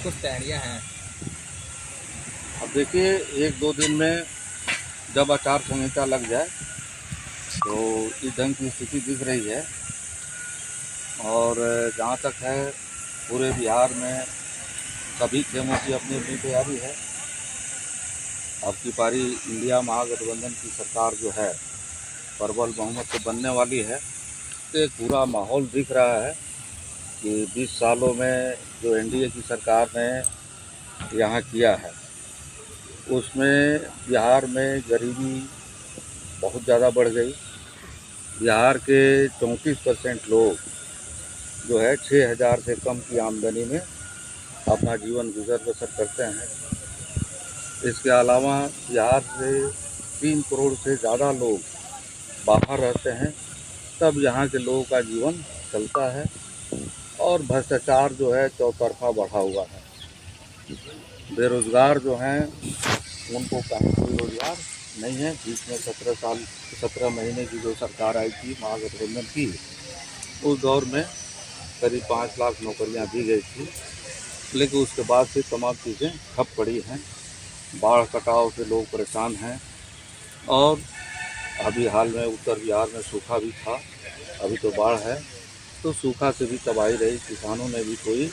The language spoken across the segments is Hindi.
कुछ तैयारियां हैं? अब देखिए, एक दो दिन में जब आचार संहिता लग जाए तो इस ढंग की स्थिति दिख रही है। और जहाँ तक है, पूरे बिहार में सभी खेमों की अपनी अपनी तैयारी है। अब की पारी इंडिया महागठबंधन की सरकार जो है प्रबल बहुमत से बनने वाली है। तो एक पूरा माहौल दिख रहा है कि 20 सालों में जो एनडीए की सरकार ने यहाँ किया है, उसमें बिहार में गरीबी बहुत ज़्यादा बढ़ गई। बिहार के 34% लोग जो है 6,000 से कम की आमदनी में अपना जीवन गुजर बसर करते हैं। इसके अलावा बिहार से 3 करोड़ से ज़्यादा लोग बाहर रहते हैं, तब यहाँ के लोगों का जीवन चलता है। और भ्रष्टाचार जो है चौतरफा बढ़ा हुआ है। बेरोजगार जो हैं उनको कहीं कोई रोजगार नहीं है। बीच में 17 महीने की जो सरकार आई थी महागठबंधन की, उस दौर में करीब 5 लाख नौकरियां दी गई थी, लेकिन उसके बाद से तमाम चीज़ें ठप पड़ी हैं। बाढ़ कटाव से लोग परेशान हैं। और अभी हाल में उत्तर बिहार में सूखा भी था, अभी तो बाढ़ है। तो सूखा से भी तबाही रही, किसानों ने भी कोई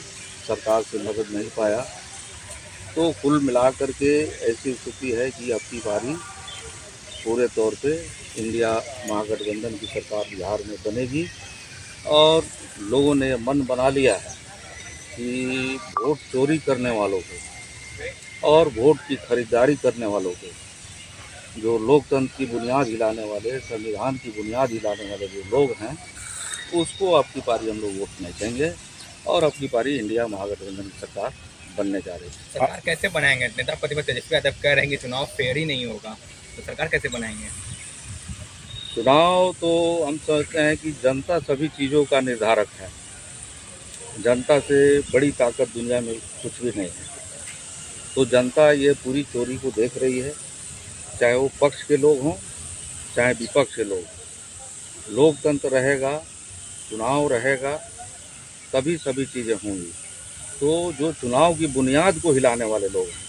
सरकार से मदद नहीं पाया। तो कुल मिलाकर के ऐसी स्थिति है कि अब की बारी पूरे तौर पे इंडिया महागठबंधन की सरकार बिहार में बनेगी। और लोगों ने मन बना लिया है कि वोट चोरी करने वालों को और वोट की खरीदारी करने वालों को, जो लोकतंत्र की बुनियाद हिलाने वाले, संविधान की बुनियाद हिलाने वाले जो लोग हैं, उसको अब की पारी हम लोग वोट नहीं देंगे। और अब की पारी इंडिया महागठबंधन की सरकार बनने जा रही है। सरकार कैसे बनाएंगे? नेता प्रतिपक्ष तेजस्वी यादव कह रहे हैं कि चुनाव फेयर ही नहीं होगा, तो सरकार कैसे बनाएंगे? चुनाव तो हम समझते हैं कि जनता सभी चीज़ों का निर्धारक है। जनता से बड़ी ताकत दुनिया में कुछ भी नहीं है। तो जनता ये पूरी चोरी को देख रही है, चाहे वो पक्ष के लोग हों चाहे विपक्ष के लोग। लोकतंत्र रहेगा, चुनाव रहेगा, तभी सभी चीज़ें होंगी। तो जो चुनाव की बुनियाद को हिलाने वाले लोग हैं,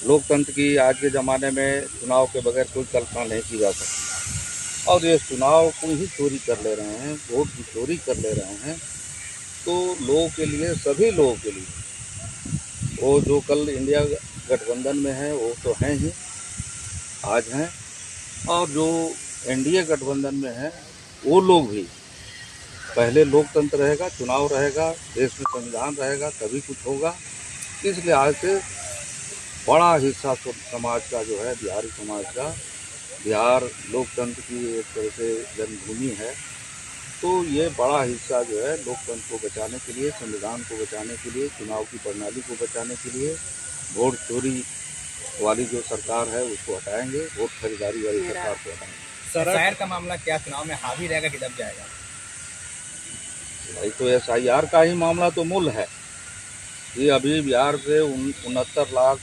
लोकतंत्र की आज के ज़माने में चुनाव के बगैर कोई कल्पना नहीं की जा सकती। और ये चुनाव को ही चोरी कर ले रहे हैं, वोट की चोरी कर ले रहे हैं। तो लोगों के लिए, सभी लोगों के लिए, वो जो कल इंडिया गठबंधन में है वो तो हैं ही, आज हैं। और जो एनडीए गठबंधन में है वो लोग भी, पहले लोकतंत्र रहेगा, चुनाव रहेगा, देश में संविधान रहेगा, तभी कुछ होगा। इसलिए आज से बड़ा हिस्सा समाज का जो है, बिहारी समाज का, बिहार लोकतंत्र की एक तरह से जन्मभूमि है। तो ये बड़ा हिस्सा जो है लोकतंत्र को बचाने के लिए, संविधान को बचाने के लिए, चुनाव की प्रणाली को बचाने के लिए वोट चोरी वाली जो सरकार है उसको हटाएंगे, वोट खरीदारी वाली सरकार को हटाएंगे। एसआईआर का मामला क्या चुनाव में हावी रहेगा कि दब जाएगा? भाई, तो एसआईआर का ही मामला तो मूल है। ये अभी बिहार से 69 लाख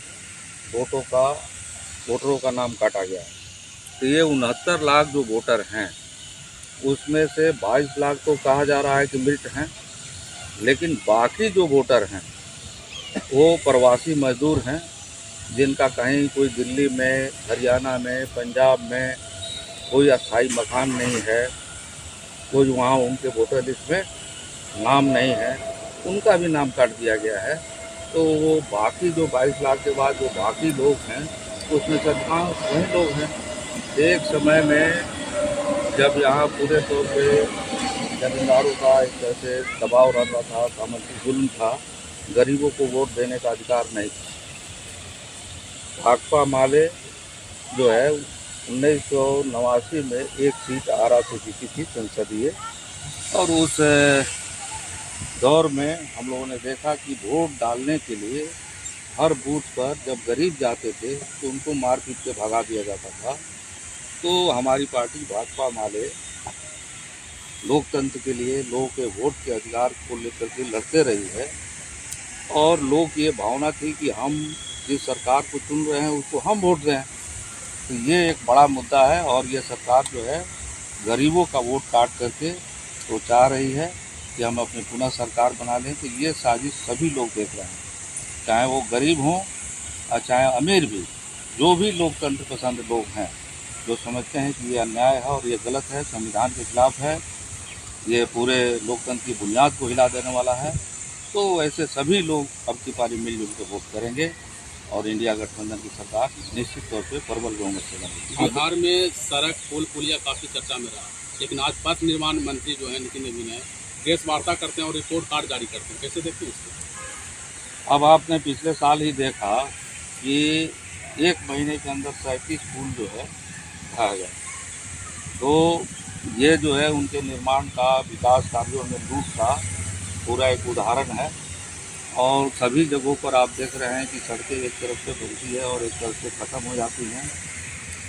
वोटरों का नाम काटा गया है। तो ये 69 लाख जो वोटर हैं, उसमें से 22 लाख तो कहा जा रहा है कि मृत हैं, लेकिन बाकी जो वोटर हैं वो प्रवासी मजदूर हैं, जिनका कहीं कोई दिल्ली में, हरियाणा में, पंजाब में कोई अस्थायी मकान नहीं है, कोई वहाँ उनके वोटर लिस्ट में नाम नहीं है, उनका भी नाम काट दिया गया है। तो वो बाकी जो 22 लाख के बाद जो बाकी लोग हैं, उसमें से अधिकांश वही लोग हैं। एक समय में जब यहाँ पूरे तौर पे जमींदारों का एक तरह से दबाव रहता था, सामाजिक जुल्म था, गरीबों को वोट देने का अधिकार नहीं था। भाकपा माले जो है 1989 में एक सीट आरा से जीती थी संसदीय। और उस दौर में हम लोगों ने देखा कि वोट डालने के लिए हर बूथ पर जब गरीब जाते थे तो उनको मार पीट के भगा दिया जाता था। तो हमारी पार्टी भाकपा माले लोकतंत्र के लिए, लोगों के वोट के अधिकार को लेकर के लड़ते रही है। और लोग ये भावना थी कि हम जिस सरकार को चुन रहे हैं उसको हम वोट दें। तो ये एक बड़ा मुद्दा है। और ये सरकार जो है गरीबों का वोट काट करके तो चाह रही है कि हम अपनी पुनः सरकार बना लें। तो ये साजिश सभी लोग देख रहे हैं। चाहे वो गरीब हों और चाहे अमीर भी, जो भी लोकतंत्र पसंद लोग हैं, जो समझते हैं कि ये अन्याय है और ये गलत है, संविधान के खिलाफ है, ये पूरे लोकतंत्र की बुनियाद को हिला देने वाला है, तो ऐसे सभी लोग अब की पारी मिलजुल के वोट करेंगे और इंडिया गठबंधन की सरकार निश्चित तौर पे प्रबल बहुमत से बनेगी। बिहार में सड़क पुल पुलिया काफ़ी चर्चा में रहा, लेकिन आज पथ निर्माण मंत्री जो है नितिन नवीन है, प्रेस वार्ता करते हैं और रिपोर्ट कार्ड जारी करते हैं, कैसे देखते हैं इसको? अब आपने पिछले साल ही देखा कि 1 महीने के अंदर 37 पुल जो है ढह गए, तो ये जो है उनके निर्माण का, विकास कार्यों में लूट का पूरा एक उदाहरण है। और सभी जगहों पर आप देख रहे हैं कि सड़कें एक तरफ से बनती है और एक तरफ से ख़त्म हो जाती हैं।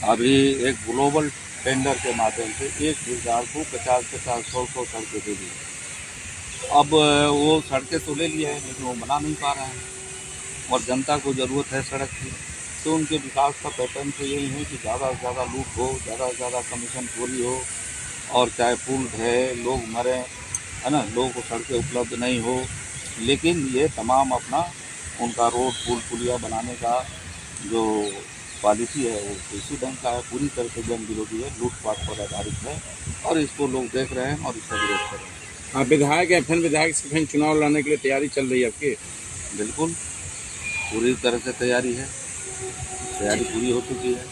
अभी एक ग्लोबल टेंडर के माध्यम से 1000 को 50-50, 100-100 सड़कें दे दी। अब वो सड़कें तो ले लिए हैं लेकिन वो बना नहीं पा रहे हैं और जनता को ज़रूरत है सड़क की, तो उनके विकास का पैटर्न तो यही है कि ज़्यादा से ज़्यादा लूट हो, ज़्यादा से ज़्यादा कमीशन चोरी हो और चाहे पुल ढहे, लोग मरें, है ना, लोगों को सड़कें उपलब्ध नहीं हो। लेकिन ये तमाम अपना उनका रोड पुल पुलिया बनाने का जो पॉलिसी है वो इसी ढंग का है, पूरी तरह से जन विरोधी है, लूटपाट पर आधारित है और इसको लोग देख रहे हैं और इसका विरोध कर रहे हैं। आप विधायक हैं, फिर विधायक से फिर चुनाव लड़ने के लिए तैयारी चल रही है आपकी? बिल्कुल पूरी तरह से तैयारी है, तैयारी पूरी हो चुकी है।